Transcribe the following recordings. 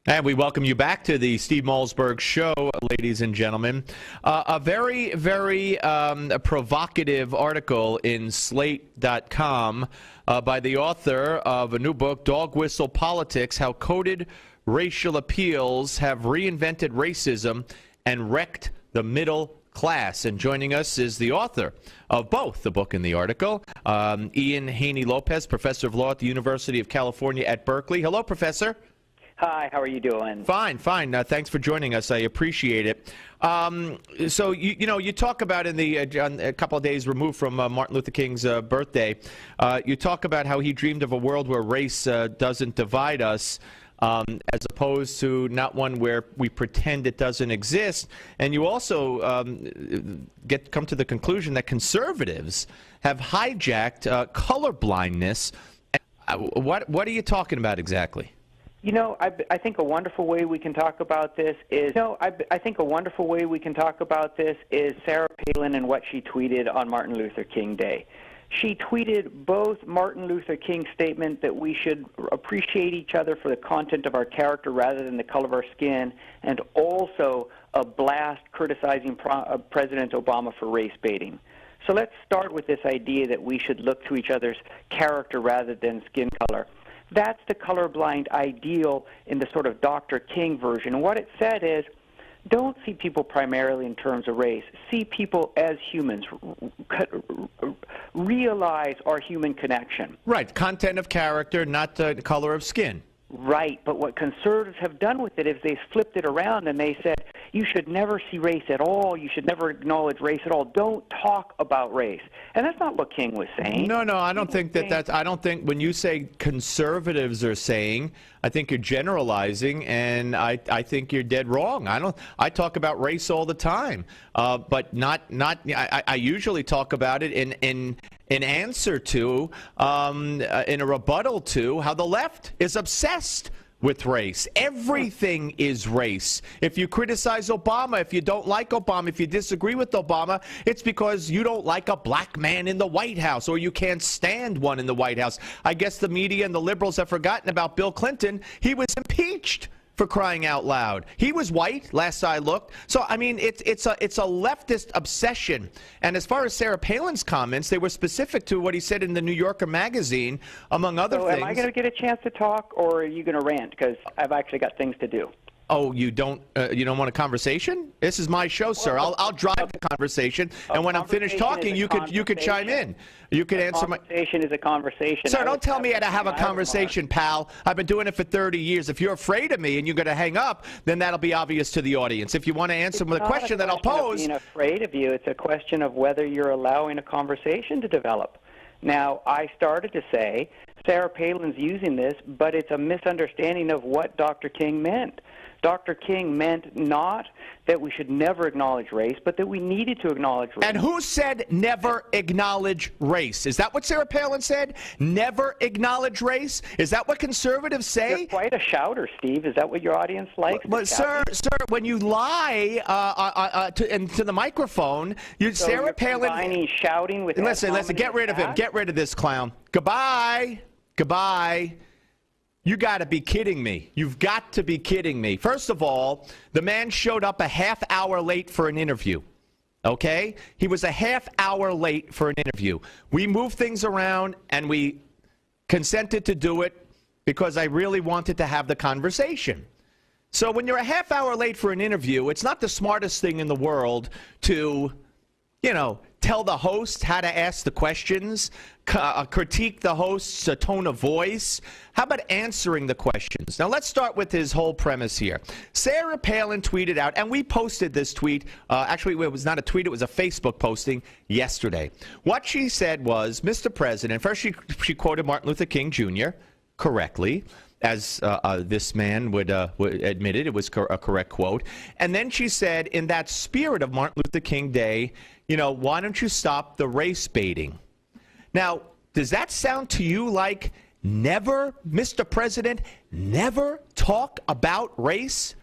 And we welcome you back to the Steve Malzberg Show, ladies and gentlemen. A very, very provocative article in Slate.com by the author of a new book, Dog Whistle Politics, How Coded Racial Appeals Have Reinvented Racism and Wrecked the Middle Class. And joining us is the author of both the book and the article, Ian Haney-Lopez, professor of law at the University of California at Berkeley. Hello, Professor. Hi, how are you doing? Fine, fine. Thanks for joining us. I appreciate it. So, you talk about in the a couple of days removed from Martin Luther King's birthday, you talk about how he dreamed of a world where race doesn't divide us, as opposed to not one where we pretend it doesn't exist. And you also come to the conclusion that conservatives have hijacked color blindness. What are you talking about exactly? You know, I think a wonderful way we can talk about this is, I think a wonderful way we can talk about this is Sarah Palin and what she tweeted on Martin Luther King Day. She tweeted both Martin Luther King's statement that we should appreciate each other for the content of our character rather than the color of our skin, and also a blast criticizing President Obama for race baiting. So let's start with this idea that we should look to each other's character rather than skin color. That's the colorblind ideal in the sort of Dr. King version. And what it said is, don't see people primarily in terms of race. See people as humans. Realize our human connection. Right. Content of character, not the color of skin. Right. But what conservatives have done with it is they flipped it around and they said, you should never see race at all. You should never acknowledge race at all. Don't talk about race. And that's not what King was saying. No, I don't think that's, I don't think when you say conservatives are saying, I think you're generalizing, and I think you're dead wrong. I talk about race all the time, but I usually talk about it in answer to, in a rebuttal to how the left is obsessed with race. Everything is race. If you criticize Obama, if you don't like Obama, if you disagree with Obama, it's because you don't like a black man in the White House, or you can't stand one in the White House. I guess the media and the liberals have forgotten about Bill Clinton. He was impeached, for crying out loud. He was white, last I looked. So, I mean, it's a leftist obsession. And as far as Sarah Palin's comments, they were specific to what he said in the New Yorker magazine, among other things. So am I going to get a chance to talk, or are you going to rant? Because I've actually got things to do. Oh, you don't want a conversation? This is my show, sir. I'll drive the conversation, and when I'm finished talking, you could chime in. You could answer my conversation is a conversation. Sir, don't tell me how to have a conversation, pal. I've been doing it for 30 years. If you're afraid of me and you're going to hang up, then that'll be obvious to the audience. If you want to answer the question that I'll pose, being afraid of you, it's a question of whether you're allowing a conversation to develop. Now, I started to say Sarah Palin's using this, but it's a misunderstanding of what Dr. King meant. Dr. King meant not that we should never acknowledge race, but that we needed to acknowledge race. And who said never acknowledge race? Is that what Sarah Palin said? Never acknowledge race? Is that what conservatives say? You're quite a shouter, Steve. Is that what your audience likes? But sir, when you lie to the microphone, Sarah Palin combining shouting with listen, get rid of him. Get rid of this clown. Goodbye. You got to be kidding me. You've got to be kidding me. First of all, the man showed up a half hour late for an interview. Okay? He was a half hour late for an interview. We moved things around, and we consented to do it because I really wanted to have the conversation. So when you're a half hour late for an interview, it's not the smartest thing in the world to, tell the host how to ask the questions, critique the host's tone of voice. How about answering the questions? Now, let's start with his whole premise here. Sarah Palin tweeted out, and we posted this tweet. Actually, it was not a tweet. It was a Facebook posting yesterday. What she said was, Mr. President, first she quoted Martin Luther King Jr. correctly, as this man would admitted it was a correct quote. And then she said, in that spirit of Martin Luther King Day, why don't you stop the race baiting? Now, does that sound to you like never, Mr. President, never talk about race?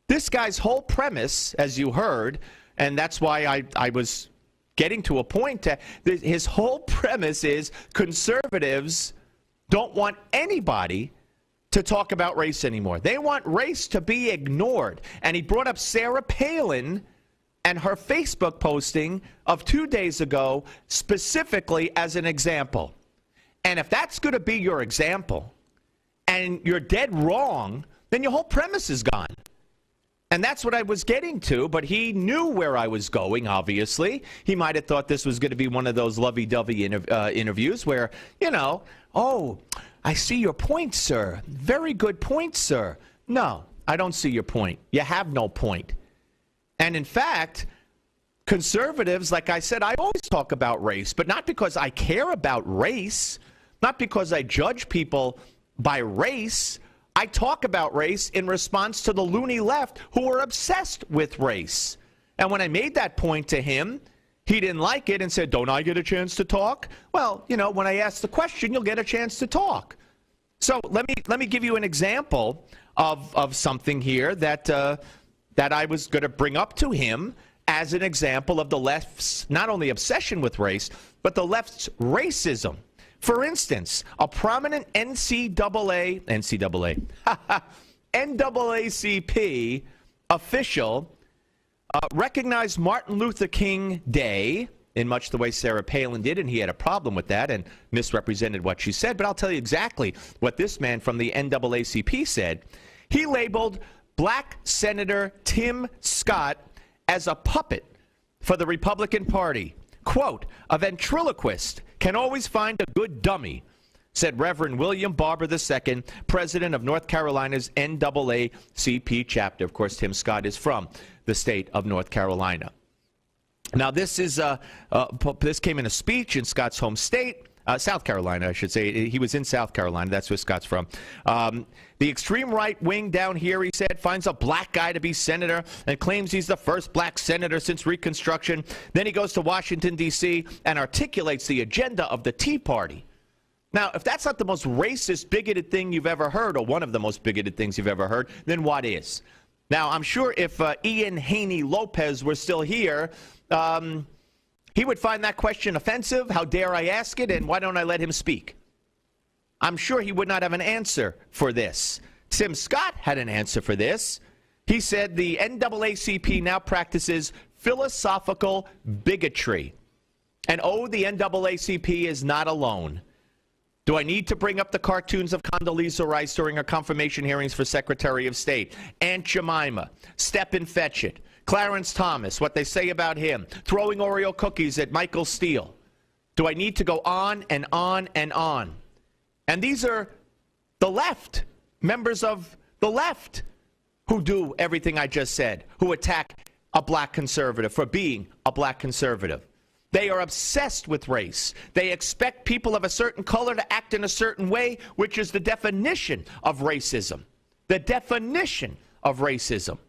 This guy's whole premise, as you heard, and that's why I was getting to a point, his whole premise is conservatives don't want anybody to talk about race anymore. They want race to be ignored. And he brought up Sarah Palin and her Facebook posting of 2 days ago specifically as an example. And if that's going to be your example and you're dead wrong, then your whole premise is gone. And that's what I was getting to, but he knew where I was going, obviously. He might have thought this was going to be one of those lovey-dovey interviews where, oh, I see your point, sir. Very good point, sir. No, I don't see your point. You have no point. And in fact, conservatives, like I said, I always talk about race, but not because I care about race, not because I judge people by race. I talk about race in response to the loony left who are obsessed with race. And when I made that point to him, he didn't like it and said, don't I get a chance to talk? Well, when I ask the question, you'll get a chance to talk. So let me give you an example of something here that I was going to bring up to him as an example of the left's not only obsession with race, but the left's racism. For instance, a prominent NAACP official recognized Martin Luther King Day in much the way Sarah Palin did, and he had a problem with that and misrepresented what she said. But I'll tell you exactly what this man from the NAACP said. He labeled Black Senator Tim Scott as a puppet for the Republican Party. Quote, a ventriloquist can always find a good dummy, said Reverend William Barber II, president of North Carolina's NAACP chapter. Of course, Tim Scott is from the state of North Carolina. Now, this came in a speech in Scott's home state, South Carolina, I should say. He was in South Carolina. That's where Scott's from. The extreme right wing down here, he said, finds a black guy to be senator and claims he's the first black senator since Reconstruction. Then he goes to Washington, D.C. and articulates the agenda of the Tea Party. Now, if that's not the most racist, bigoted thing you've ever heard, or one of the most bigoted things you've ever heard, then what is? Now, I'm sure if Ian Haney-Lopez were still here, he would find that question offensive. How dare I ask it, and why don't I let him speak? I'm sure he would not have an answer for this. Tim Scott had an answer for this. He said the NAACP now practices philosophical bigotry. And oh, the NAACP is not alone. Do I need to bring up the cartoons of Condoleezza Rice during her confirmation hearings for Secretary of State? Aunt Jemima, Stephen Fetchit, Clarence Thomas, what they say about him, throwing Oreo cookies at Michael Steele. Do I need to go on and on and on? And these are the left, members of the left, who do everything I just said, who attack a black conservative for being a black conservative. They are obsessed with race. They expect people of a certain color to act in a certain way, which is the definition of racism. The definition of racism.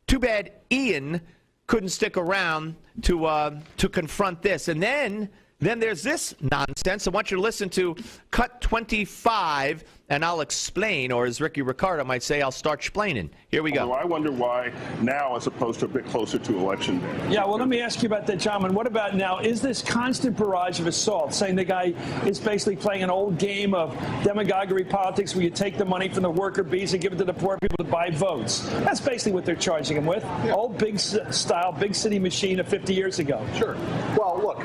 Too bad Ian couldn't stick around to confront this. And then there's this nonsense. I want you to listen to Cut 25, and I'll explain, or as Ricky Ricardo might say, I'll start explaining. Here we go. I wonder why now as opposed to a bit closer to Election Day. Yeah, well, let me ask you about that, John. And what about now? Is this constant barrage of assault, saying the guy is basically playing an old game of demagoguery politics where you take the money from the worker bees and give it to the poor people to buy votes? That's basically what they're charging him with. Yeah. Old big style, big city machine of 50 years ago. Sure. Well, look.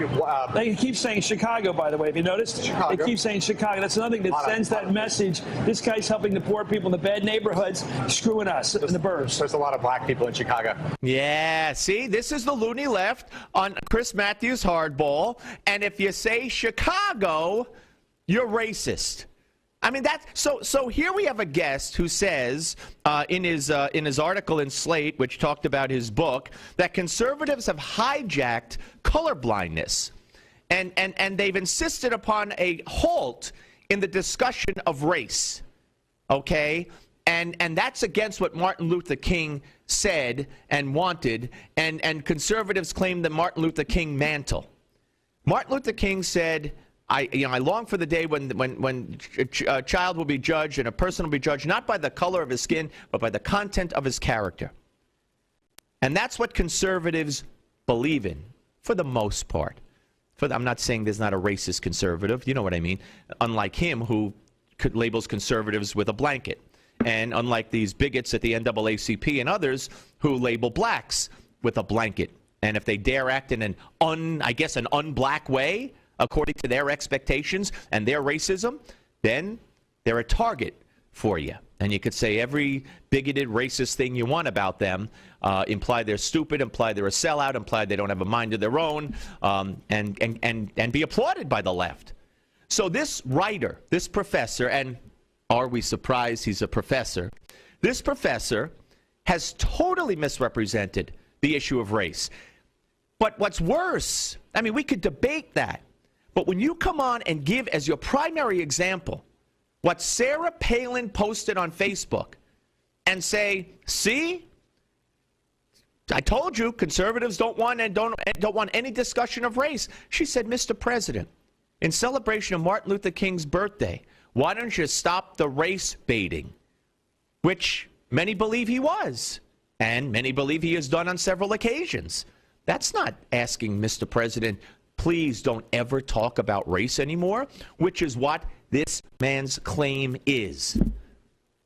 They keep saying Chicago, by the way. Have you noticed? Chicago. They keep saying Chicago. That's another thing that sends that message. This guy's helping the poor people in the bad neighborhoods, screwing us in the burbs. There's a lot of black people in Chicago. Yeah, see, this is the loony left on Chris Matthews' hardball. And if you say Chicago, you're racist. I mean, so here we have a guest who says in his article in Slate, which talked about his book, that conservatives have hijacked colorblindness. And they've insisted upon a halt in the discussion of race, okay? And that's against what Martin Luther King said and wanted, and conservatives claim the Martin Luther King mantle. Martin Luther King said, I long for the day when a child will be judged and a person will be judged not by the color of his skin, but by the content of his character. And that's what conservatives believe in, for the most part. I'm not saying there's not a racist conservative. You know what I mean. Unlike him, who labels conservatives with a blanket. And unlike these bigots at the NAACP and others who label blacks with a blanket. And if they dare act in an unblack way, according to their expectations and their racism, then they're a target for you. And you could say every bigoted, racist thing you want about them, imply they're stupid, imply they're a sellout, imply they don't have a mind of their own, and be applauded by the left. So this writer, this professor, and are we surprised he's a professor? This professor has totally misrepresented the issue of race. But what's worse, I mean, we could debate that. But when you come on and give as your primary example what Sarah Palin posted on Facebook and say, see, I told you conservatives don't want any discussion of race. She said, Mr. President, in celebration of Martin Luther King's birthday, why don't you stop the race baiting, which many believe he was, and many believe he has done on several occasions. That's not asking Mr. President, please don't ever talk about race anymore, which is what this man's claim is.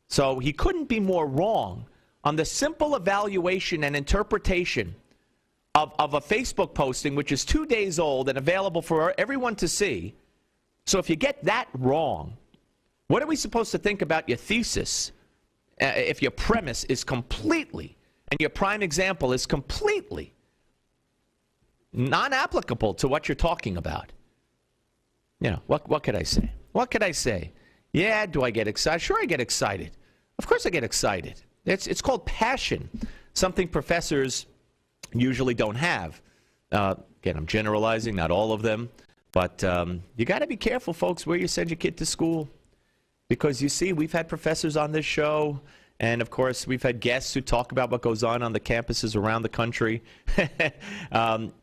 So he couldn't be more wrong on the simple evaluation and interpretation of a Facebook posting, which is 2 days old and available for everyone to see. So if you get that wrong, what are we supposed to think about your thesis if your premise is completely, and your prime example is completely non-applicable to what you're talking about? You know, what could I say? What could I say? Yeah, do I get excited? Sure, I get excited. Of course I get excited. It's called passion, something professors usually don't have. Again, I'm generalizing, not all of them. But you got to be careful, folks, where you send your kid to school. Because, you see, we've had professors on this show, and, of course, we've had guests who talk about what goes on the campuses around the country.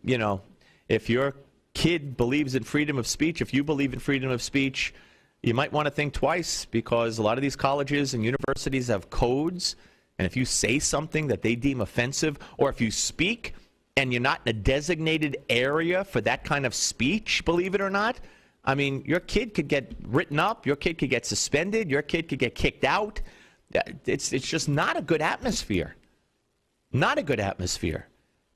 You know, if your kid believes in freedom of speech, if you believe in freedom of speech, you might want to think twice, because a lot of these colleges and universities have codes, and if you say something that they deem offensive, or if you speak and you're not in a designated area for that kind of speech, believe it or not, I mean, your kid could get written up, your kid could get suspended, your kid could get kicked out. It's just not a good atmosphere. Not a good atmosphere.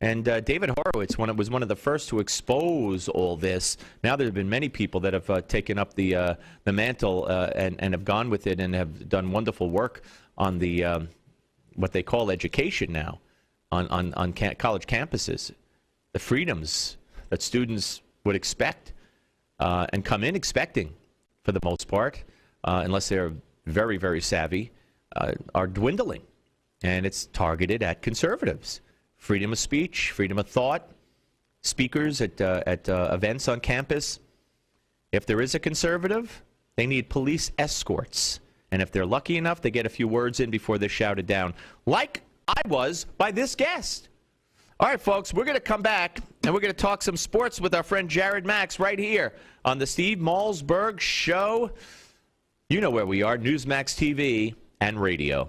And David Horowitz was one of the first to expose all this. Now there have been many people that have taken up the mantle and have gone with it and have done wonderful work on the what they call education now on college campuses. The freedoms that students would expect and come in expecting, for the most part, unless they're very, very savvy, are dwindling. And it's targeted at conservatives. Freedom of speech, freedom of thought, speakers at events on campus. If there is a conservative, they need police escorts. And if they're lucky enough, they get a few words in before they're shouted down, like I was by this guest. All right, folks, we're going to come back, and we're going to talk some sports with our friend Jared Max right here on the Steve Malzberg Show. You know where we are, Newsmax TV and radio.